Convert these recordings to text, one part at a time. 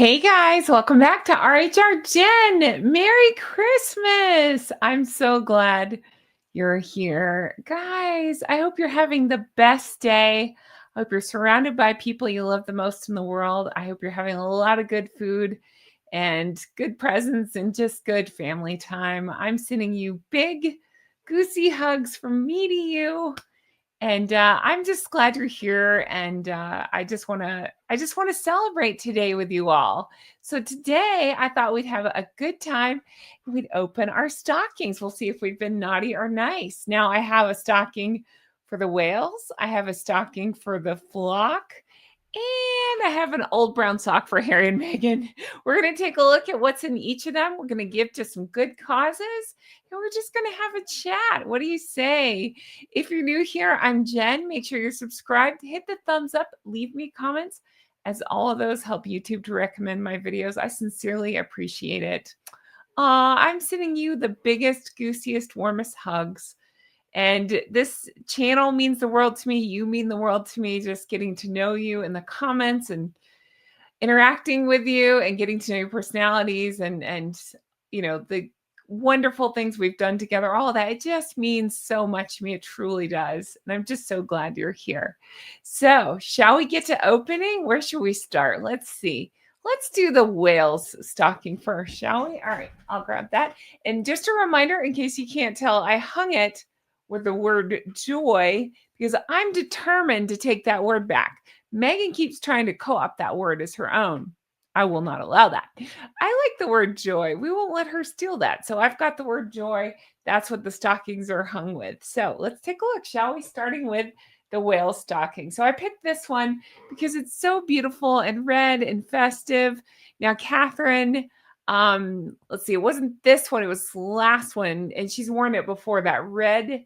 Hey guys, welcome back to RHR Jen. Merry Christmas. I'm so glad you're here. Guys, I hope you're having the best day. I hope you're surrounded by people you love the most in the world. I hope you're having a lot of good food and good presents and just good family time. I'm sending you big, goosey hugs from me to you. And I'm just glad you're here, and I just want to celebrate today with you all. So today, I thought we'd have a good time, and we'd open our stockings. We'll see if we've been naughty or nice. Now, I have a stocking for the whales. I have a stocking for the flock, and I have an old brown sock for Harry and Meghan. We're going to take a look at what's in each of them. We're going to give to some good causes, and we're just going to have a chat. What do you say? If you're new here, I'm Jen. Make sure you're subscribed. Hit the thumbs up. Leave me comments, as all of those help YouTube to recommend my videos. I sincerely appreciate it. I'm sending you the biggest, goosiest, warmest hugs. And this channel means the world to me. You mean the world to me. Just getting to know you in the comments and interacting with you and getting to know your personalities and the wonderful things we've done together, all of that. It just means so much to me. It truly does. And I'm just so glad you're here. So, shall we get to opening? Where should we start? Let's see. Let's do the whales stocking first, shall we? All right, I'll grab that. And just a reminder, in case you can't tell, I hung it with the word joy because I'm determined to take that word back. Meghan keeps trying to co-opt that word as her own. I will not allow that. I like the word joy. We won't let her steal that. So I've got the word joy. That's what the stockings are hung with. So let's take a look, shall we? Starting with the whale stocking. So I picked this one because it's so beautiful and red and festive. Now, Catherine, let's see, it wasn't this one, it was the last one, and she's worn it before, that red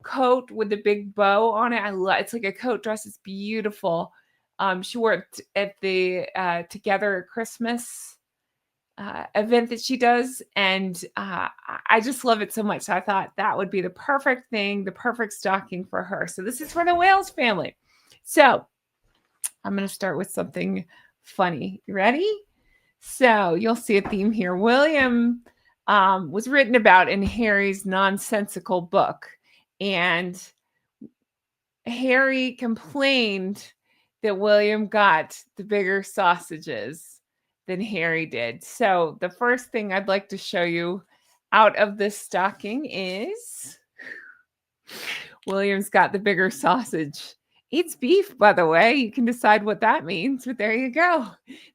coat with the big bow on it. I love it's like a coat dress. It's beautiful. She wore it at the Together Christmas event that she does, and I just love it so much. So I thought that would be the perfect thing, the perfect stocking for her. So this is for the Wales family. So I'm going to start with something funny. You ready? So you'll see a theme here. William was written about in Harry's nonsensical book, and Harry complained that William got the bigger sausages than Harry did. So the first thing I'd like to show you out of this stocking is William's got the bigger sausage. Eats beef, by the way. You can decide what that means, but there you go.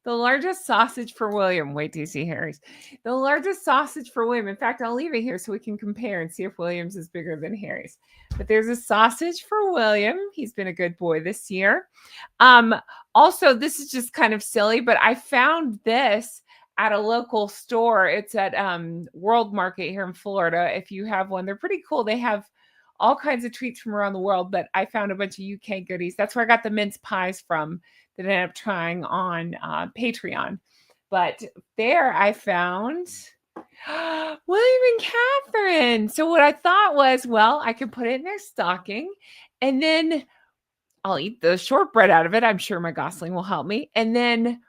The largest sausage for William. Wait till you see Harry's. The largest sausage for William. In fact, I'll leave it here so we can compare and see if William's is bigger than Harry's. But there's a sausage for William. He's been a good boy this year. Also, this is just kind of silly, but I found this at a local store. It's at World Market here in Florida. If you have one, they're pretty cool. They have all kinds of treats from around the world, but I found a bunch of UK goodies. That's where I got the mince pies from that I ended up trying on Patreon. But there I found William and Catherine. So what I thought was, well, I could put it in their stocking, and then I'll eat the shortbread out of it. I'm sure my Gosling will help me. And then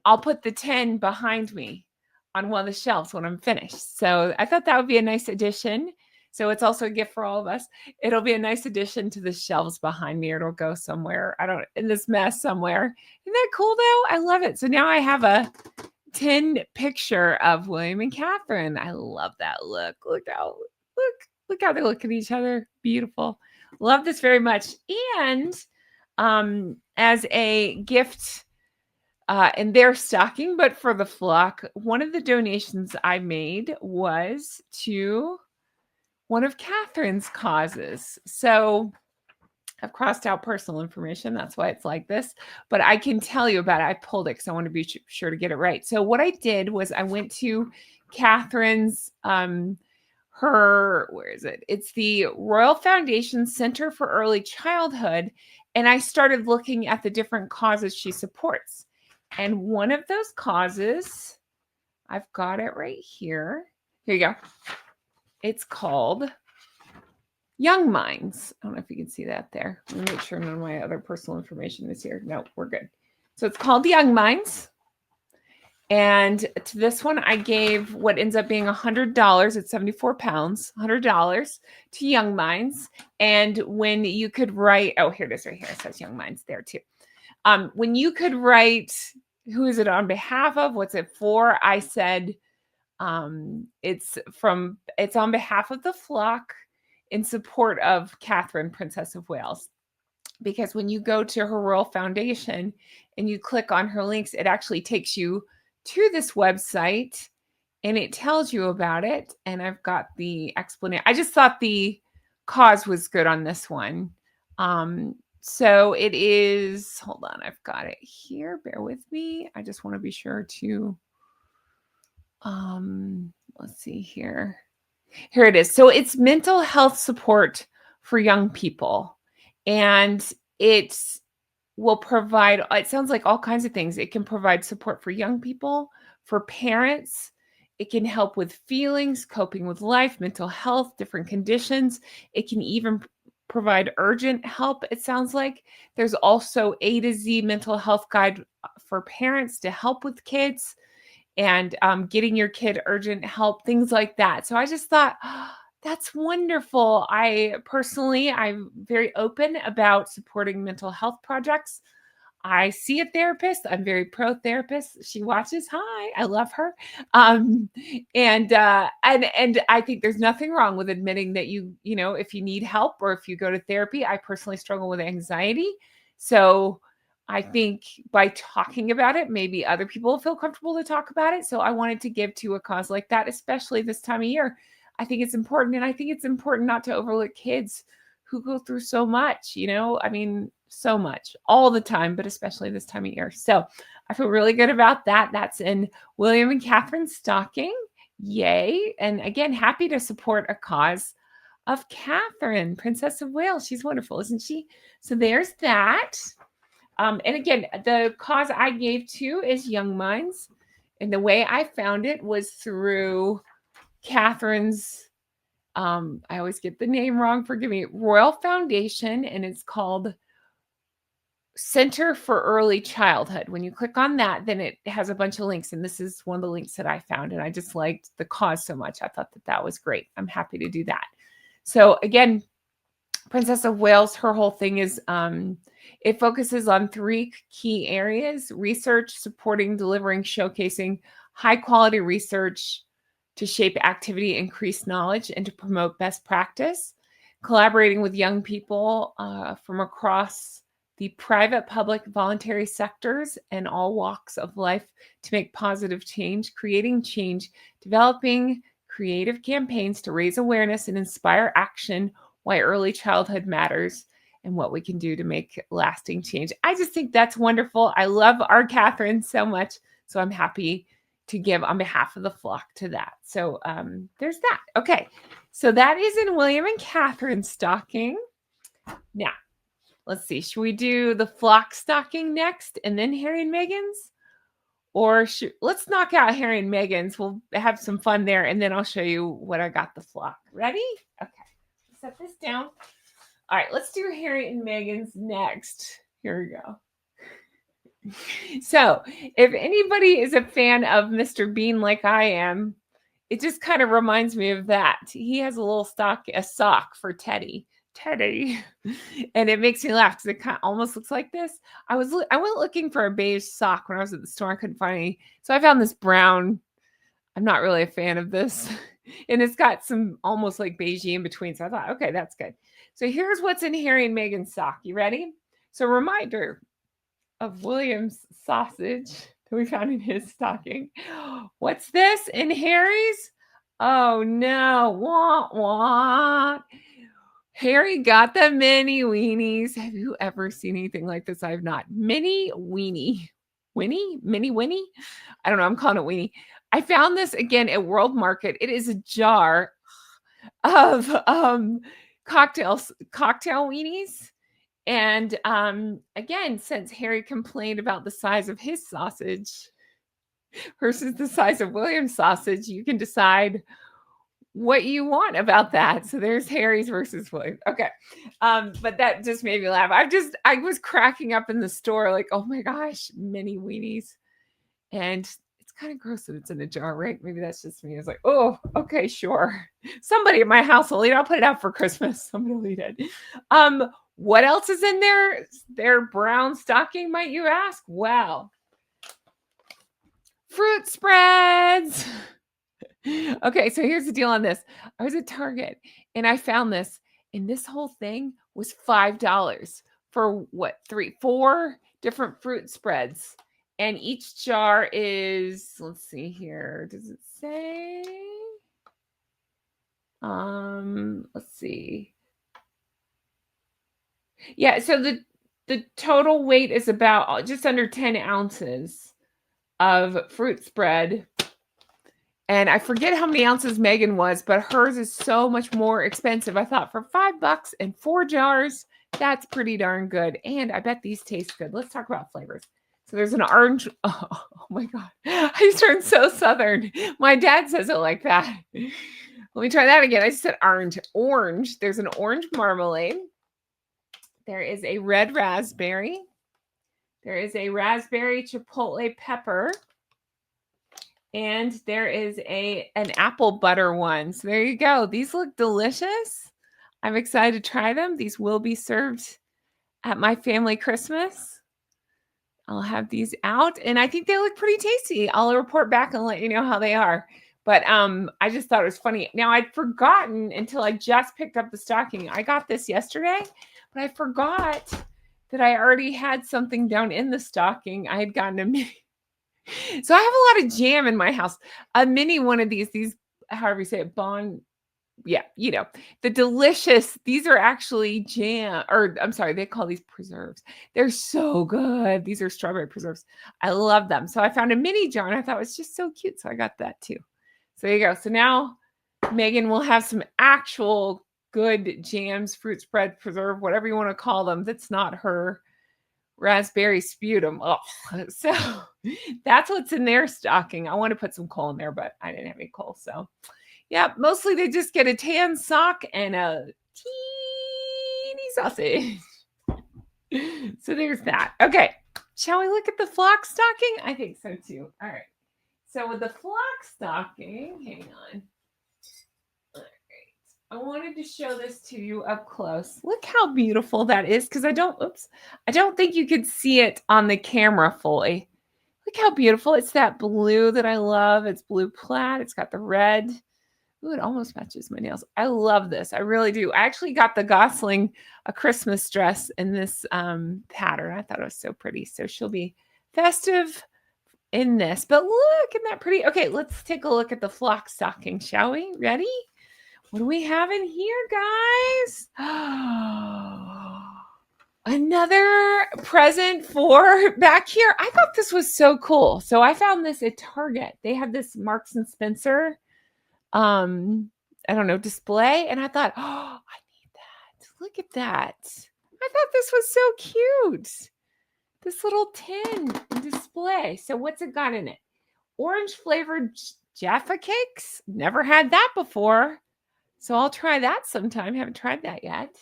I'll put the 10 behind me on one of the shelves when I'm finished. So I thought that would be a nice addition. So it's also a gift for all of us. It'll be a nice addition to the shelves behind me, or it'll go somewhere. In this mess somewhere. Isn't that cool though? I love it. So now I have a 10 picture of William and Catherine. I love that look. Look how they look at each other. Beautiful. Love this very much. And as a gift in their stocking, but for the flock, one of the donations I made was to one of Catherine's causes. So I've crossed out personal information. That's why it's like this. But I can tell you about it. I pulled it because I want to be sure to get it right. So what I did was I went to Catherine's, where is it? It's the Royal Foundation Center for Early Childhood. And I started looking at the different causes she supports. And one of those causes, I've got it right here. Here you go. It's called Young Minds. I don't know if you can see that there. Let me make sure none of my other personal information is here. No, we're good. So it's called Young Minds. And to this one, I gave what ends up being $100. It's 74 pounds, $100 to Young Minds. And when you could write, oh, here it is right here. It says Young Minds there too. When you could write, who is it on behalf of? What's it for? I said, it's on behalf of the flock in support of Catherine, Princess of Wales. Because when you go to her Royal Foundation and you click on her links, it actually takes you to this website and it tells you about it. And I've got the explanation. I just thought the cause was good on this one. So it is, hold on, I've got it here. Bear with me. I just want to be sure to, let's see here. Here it is. So it's mental health support for young people. And it will provide, it sounds like all kinds of things. It can provide support for young people, for parents. It can help with feelings, coping with life, mental health, different conditions. It can even provide urgent help. It sounds like there's also A to Z mental health guide for parents to help with kids and getting your kid urgent help, things like that. So I just thought, oh, that's wonderful. I'm very open about supporting mental health projects. I see a therapist. I'm very pro therapist. She watches. Hi, I love her. Um, and I think there's nothing wrong with admitting that if you need help or if you go to therapy. I personally struggle with anxiety, so I think by talking about it, maybe other people will feel comfortable to talk about it. So I wanted to give to a cause like that, especially this time of year. I think it's important, and I think it's important not to overlook kids who go through so much, I mean, so much all the time, but especially this time of year. So I feel really good about that. That's in William and Catherine Stocking. Yay. And again, happy to support a cause of Catherine, Princess of Wales. She's wonderful, isn't she? So there's that. And again, the cause I gave to is Young Minds. And the way I found it was through Catherine's I always get the name wrong, forgive me, Royal Foundation, and it's called Center for Early Childhood. When you click on that, then it has a bunch of links, and this is one of the links that I found, and I just liked the cause so much. I thought that was great. I'm happy to do that. So again, Princess of Wales, her whole thing is it focuses on 3 key areas: research, supporting, delivering, showcasing high quality research to shape activity, increase knowledge, and to promote best practice, collaborating with young people from across the private, public, voluntary sectors and all walks of life to make positive change, creating change, developing creative campaigns to raise awareness and inspire action, why early childhood matters, and what we can do to make lasting change. I just think that's wonderful. I love our Catherine so much. So I'm happy to give on behalf of the flock to that. So there's that. Okay. So that is in William and Catherine Stocking. Now, let's see. Should we do the flock stocking next and then Harry and Meghan's? Or let's knock out Harry and Meghan's. We'll have some fun there. And then I'll show you what I got the flock. Ready? Okay. Set this down. All right. Let's do Harry and Meghan's next. Here we go. So, if anybody is a fan of Mr. Bean like I am, it just kind of reminds me of that. He has a sock for Teddy. Teddy. And it makes me laugh because it kind of almost looks like this. I went looking for a beige sock when I was at the store. I couldn't find any. So I found this brown. I'm not really a fan of this. And it's got some almost like beige in between. So I thought, okay, that's good. So here's what's in Harry and Meghan's sock. You ready? So reminder of William's sausage that we found in his stocking. What's this in Harry's? Oh no, wah wah. Harry got the mini weenies. Have you ever seen anything like this? I have not. Mini weenie. Mini Winnie? I don't know. I'm calling it weenie. I found this again at World Market. It is a jar of cocktail weenies. And again, since Harry complained about the size of his sausage versus the size of William's sausage, you can decide what you want about that. So there's Harry's versus William. Okay. But that just made me laugh. I was cracking up in the store like, oh my gosh, mini weenies. And it's kind of gross that it's in a jar, right? Maybe that's just me. I was like, oh, okay, sure. Somebody at my house will eat. I'll put it out for Christmas. Somebody will eat it. What else is in their brown stocking, might you ask? Well, fruit spreads. Okay, so here's the deal on this. I was at Target and I found this, and this whole thing was $5 for what, 4 different fruit spreads. And each jar is, let's see here. Does it say? Let's see. Yeah, so the total weight is about just under 10 ounces of fruit spread. And I forget how many ounces Meghan was, but hers is so much more expensive. I thought for $5 and 4 jars, that's pretty darn good. And I bet these taste good. Let's talk about flavors. So there's an orange. Oh my God. I turned so Southern. My dad says it like that. Let me try that again. I just said orange. Orange. There's an orange marmalade. There is a red raspberry. There is a raspberry chipotle pepper. And there is an apple butter one. So there you go. These look delicious. I'm excited to try them. These will be served at my family Christmas. I'll have these out, and I think they look pretty tasty. I'll report back and let you know how they are. But I just thought it was funny. Now, I'd forgotten until I just picked up the stocking. I got this yesterday, but I forgot that I already had something down in the stocking. I had gotten a mini. So I have a lot of jam in my house. A mini one of these, however you say it, yeah, the delicious, these are actually jam, or I'm sorry, they call these preserves. They're so good. These are strawberry preserves. I love them. So I found a mini jar and I thought it was just so cute. So I got that too. So there you go. So now Meghan will have some actual good jams, fruit spread, preserve, whatever you want to call them. That's not her raspberry sputum. Oh, so that's what's in their stocking. I want to put some coal in there, but I didn't have any coal. So yeah, mostly they just get a tan sock and a teeny sausage. So there's that. Okay, shall we look at the flock stocking? I think so too. All right. So with the flock stocking, hang on. All right. I wanted to show this to you up close. Look how beautiful that is, because I don't think you could see it on the camera fully. Look how beautiful. It's that blue that I love. It's blue plaid. It's got the red. Ooh, it almost matches my nails. I love this. I really do. I actually got the Gosling a Christmas dress in this pattern. I thought it was so pretty. So she'll be festive in this. But look, isn't that pretty? Okay, let's take a look at the flock stocking, shall we? Ready? What do we have in here, guys? Another present for back here. I thought this was so cool. So I found this at Target. They had this Marks and Spencer I don't know, display. And I thought, oh, I need that. Look at that. I thought this was so cute. This little tin display. So what's it got in it? Orange flavored Jaffa cakes. Never had that before. So I'll try that sometime. Haven't tried that yet.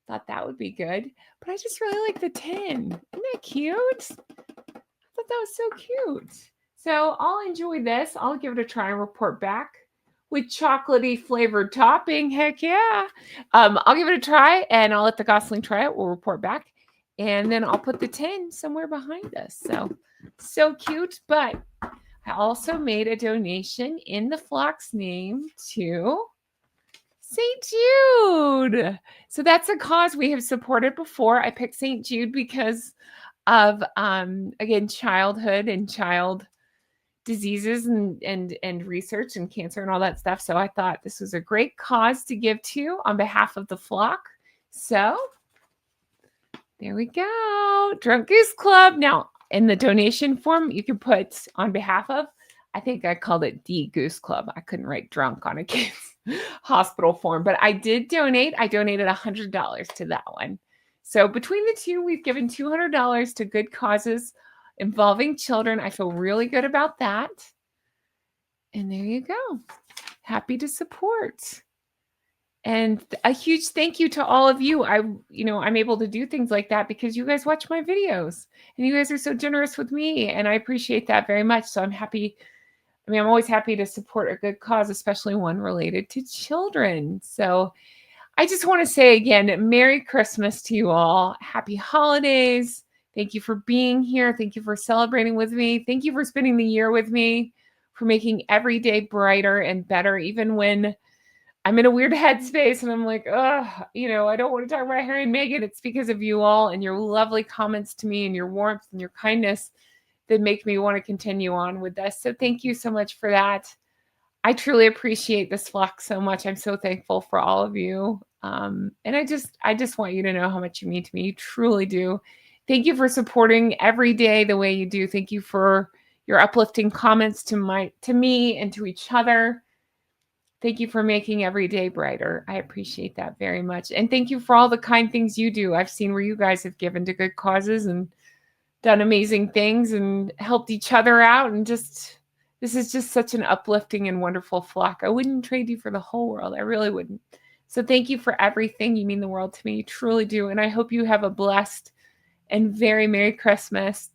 Thought that would be good. But I just really like the tin. Isn't that cute? I thought that was so cute. So I'll enjoy this. I'll give it a try and report back. With chocolatey flavored topping. Heck yeah. I'll give it a try and I'll let the Gosling try it. We'll report back. And then I'll put the tin somewhere behind us. So cute. But I also made a donation in the flock's name to St. Jude. So that's a cause we have supported before. I picked St. Jude because of, again, childhood and child diseases and research and cancer and all that stuff. So I thought this was a great cause to give to on behalf of the flock. So there we go. Drunk Goose Club. Now in the donation form, you can put on behalf of, I think I called it D Goose Club. I couldn't write drunk on a kid's hospital form, but I did donate. I donated $100 to that one. So between the two, we've given $200 to good causes involving children. I feel really good about that. And there you go. Happy to support. And a huge thank you to all of you. I'm able to do things like that because you guys watch my videos and you guys are so generous with me. And I appreciate that very much. So I'm happy. I mean, I'm always happy to support a good cause, especially one related to children. So I just want to say again, Merry Christmas to you all. Happy holidays. Thank you for being here. Thank you for celebrating with me. Thank you for spending the year with me, for making every day brighter and better, even when I'm in a weird headspace and I'm like, I don't want to talk about Harry and Meghan. It's because of you all and your lovely comments to me and your warmth and your kindness that make me want to continue on with this. So thank you so much for that. I truly appreciate this flock so much. I'm so thankful for all of you. And I just want you to know how much you mean to me. You truly do. Thank you for supporting every day the way you do. Thank you for your uplifting comments to me and to each other. Thank you for making every day brighter. I appreciate that very much. And thank you for all the kind things you do. I've seen where you guys have given to good causes and done amazing things and helped each other out. And this is just such an uplifting and wonderful flock. I wouldn't trade you for the whole world. I really wouldn't. So thank you for everything. You mean the world to me. You truly do. And I hope you have a blessed and very Merry Christmas.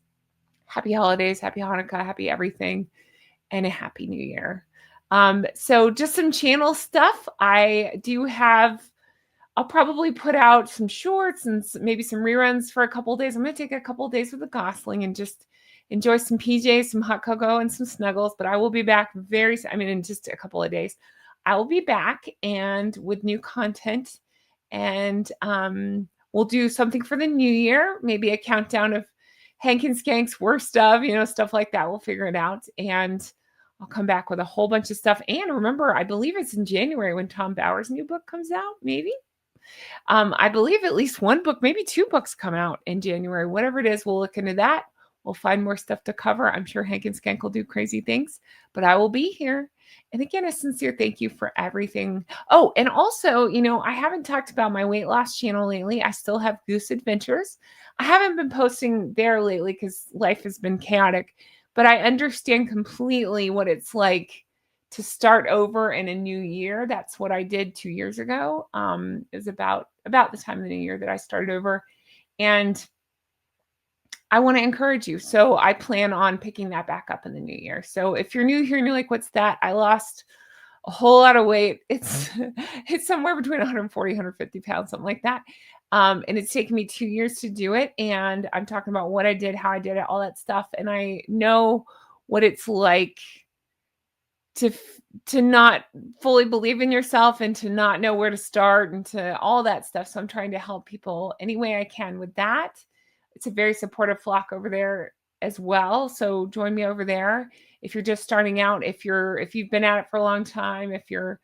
Happy holidays, happy Hanukkah, happy everything, and a happy new year. So just some channel stuff. I'll probably put out some shorts and maybe some reruns for a couple days. I'm going to take a couple days with the Gosling and just enjoy some PJs, some hot cocoa, and some snuggles. But I will be back in just a couple of days. I will be back and with new content, and we'll do something for the new year, maybe a countdown of Hank and Skank's worst of, stuff like that. We'll figure it out. And I'll come back with a whole bunch of stuff. And remember, I believe it's in January when Tom Bauer's new book comes out, maybe. I believe at least one book, maybe two books come out in January. Whatever it is, we'll look into that. We'll find more stuff to cover. I'm sure Hank and Skank will do crazy things, but I will be here. And again, a sincere thank you for everything. Oh, and also, I haven't talked about my weight loss channel lately. I still have Goose Adventures. I haven't been posting there lately because life has been chaotic, but I understand completely what it's like to start over in a new year. That's what I did 2 years ago. It was about the time of the new year that I started over. And I want to encourage you. So I plan on picking that back up in the new year. So if you're new here and you're like, what's that? I lost a whole lot of weight. It's somewhere between 140, 150 pounds, something like that. And it's taken me 2 years to do it. And I'm talking about what I did, how I did it, all that stuff. And I know what it's like to not fully believe in yourself and to not know where to start and to all that stuff. So I'm trying to help people any way I can with that. It's a very supportive flock over there as well. So join me over there. If you're just starting out, if you've been at it for a long time, if you're,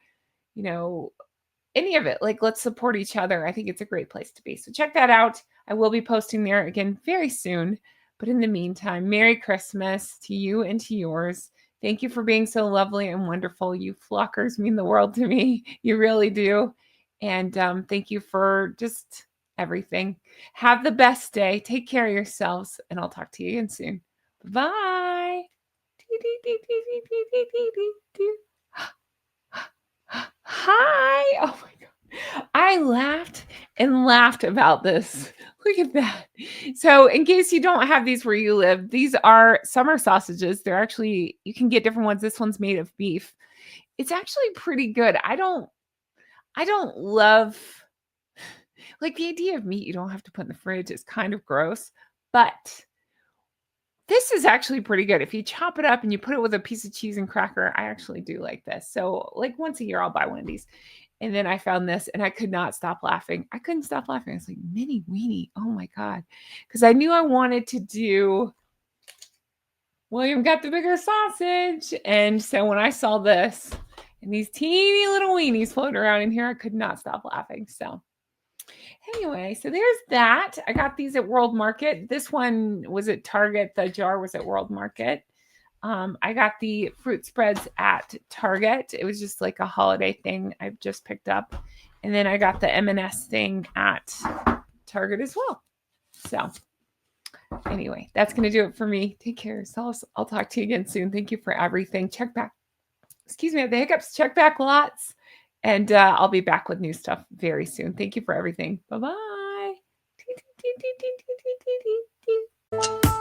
any of it, like, let's support each other. I think it's a great place to be. So check that out. I will be posting there again very soon. But in the meantime, Merry Christmas to you and to yours. Thank you for being so lovely and wonderful. You flockers mean the world to me. You really do. And thank you for just everything. Have the best day. Take care of yourselves. And I'll talk to you again soon. Bye. Hi. Oh my God. I laughed and laughed about this. Look at that. So in case you don't have these where you live, these are summer sausages. You can get different ones. This one's made of beef. It's actually pretty good. I don't love, like, the idea of meat you don't have to put in the fridge is kind of gross, but this is actually pretty good. If you chop it up and you put it with a piece of cheese and cracker, I actually do like this. So like once a year, I'll buy one of these. And then I found this and I could not stop laughing. I couldn't stop laughing. I was like, mini weenie. Oh my God. Because I knew I wanted to do William got the bigger sausage. And so when I saw this and these teeny little weenies floating around in here, I could not stop laughing. So anyway, so there's that. I got these at World Market. This one was at Target. The jar was at World Market. I got the fruit spreads at Target. It was just like a holiday thing I've just picked up. And then I got the M&S thing at Target as well. So anyway, that's going to do it for me. Take care of yourselves. I'll talk to you again soon. Thank you for everything. Check back. Excuse me, I have the hiccups. Check back lots. And I'll be back with new stuff very soon. Thank you for everything. Bye bye.